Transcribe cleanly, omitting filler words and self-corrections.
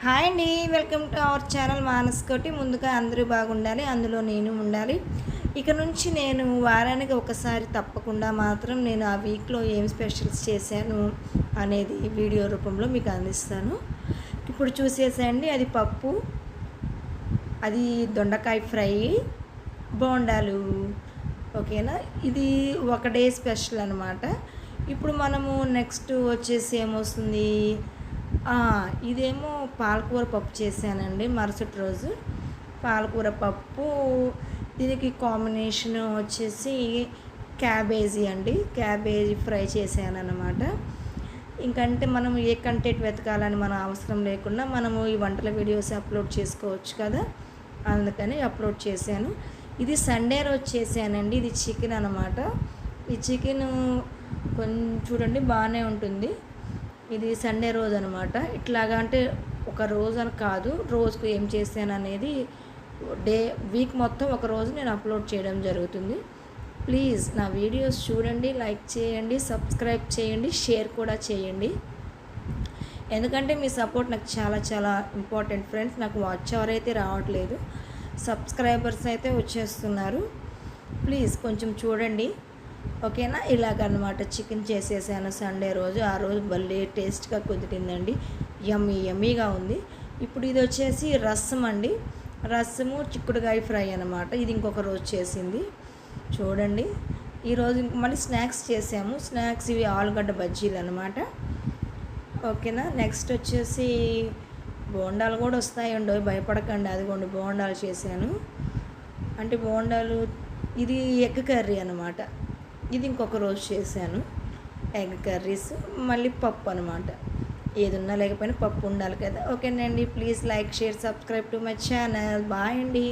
Hi అండి, welcome to our channel మానసుకోటి. ముందుగా అందరూ బాగుండాలి, అందులో నేను ఉండాలి. ఇక నుంచి నేను వారానికి ఒకసారి తప్పకుండా మాత్రం నేను ఆ వీక్లో ఏం స్పెషల్స్ చేశాను అనేది వీడియో రూపంలో మీకు అందిస్తాను. ఇప్పుడు చూసేసండి, అది పప్పు, అది దొండకాయ ఫ్రై, బోండాలు. ఓకేనా, ఇది ఒక డే స్పెషల్ అనమాట. ఇప్పుడు మనము నెక్స్ట్ వచ్చేసి ఏమొస్తుంది, ఇదేమో పాలకూర పప్పు చేశానండి మరుసటి రోజు. పాలకూర పప్పు, దీనికి కాంబినేషన్ వచ్చేసి క్యాబేజీ అండి, క్యాబేజీ ఫ్రై చేశానన్నమాట. ఇంకంటే మనం ఏ కంటెంట్ వెతకాలని మన అవసరం లేకుండా మనము ఈ వంటల వీడియోస్ అప్లోడ్ చేసుకోవచ్చు కదా, అందుకని అప్లోడ్ చేశాను. ఇది సండే రోజు చేశానండి. ఇది చికెన్ అనమాట. ఈ చికెన్ కొంచెం చూడండి బాగానే ఉంటుంది. ఇది సండే రోజు అనమాట. ఇట్లాగా అంటే ఒక రోజు అని కాదు, రోజుకు ఏం చేశాను అనేది వీక్ మొత్తం ఒక రోజు నేను అప్లోడ్ చేయడం జరుగుతుంది. ప్లీజ్ నా వీడియోస్ చూడండి, లైక్ చేయండి, సబ్స్క్రైబ్ చేయండి, షేర్ కూడా చేయండి. ఎందుకంటే మీ సపోర్ట్ నాకు చాలా చాలా ఇంపార్టెంట్ ఫ్రెండ్స్. నాకు వాచ్ అవర్ అయితే రావట్లేదు, సబ్స్క్రైబర్స్ అయితే వచ్చేస్తున్నారు. ప్లీజ్ కొంచెం చూడండి, ఓకేనా. ఇలాగనమాట చికెన్ చేసేసాను సండే రోజు. ఆ రోజు భలే టేస్ట్గా కుదిరిందండి, యమ్మీగా ఉంది. ఇప్పుడు ఇది వచ్చేసి రసం అండి, రసము చిక్కుడుకాయ ఫ్రై అనమాట. ఇది ఇంకొక రోజు చేసింది చూడండి. ఈరోజు మళ్ళీ స్నాక్స్ చేసాము. స్నాక్స్ ఇవి ఆలుగడ్డ బజ్జీలు అనమాట. ఓకేనా. నెక్స్ట్ వచ్చేసి బోండాలు కూడా వస్తాయండి, భయపడకండి. అదిగోండి బోండాలు చేశాను. అంటే బోండాలు, ఇది ఎగ్ కర్రీ అనమాట. ఇది ఇంకొక రోజు చేశాను, ఎగ్ కర్రీస్. మళ్ళీ పప్పు అనమాట. ఏది ఉన్నా లేకపోయినా పప్పు ఉండాలి కదా. ఓకేనండి, please like, share, subscribe to my channel. Bye అండి.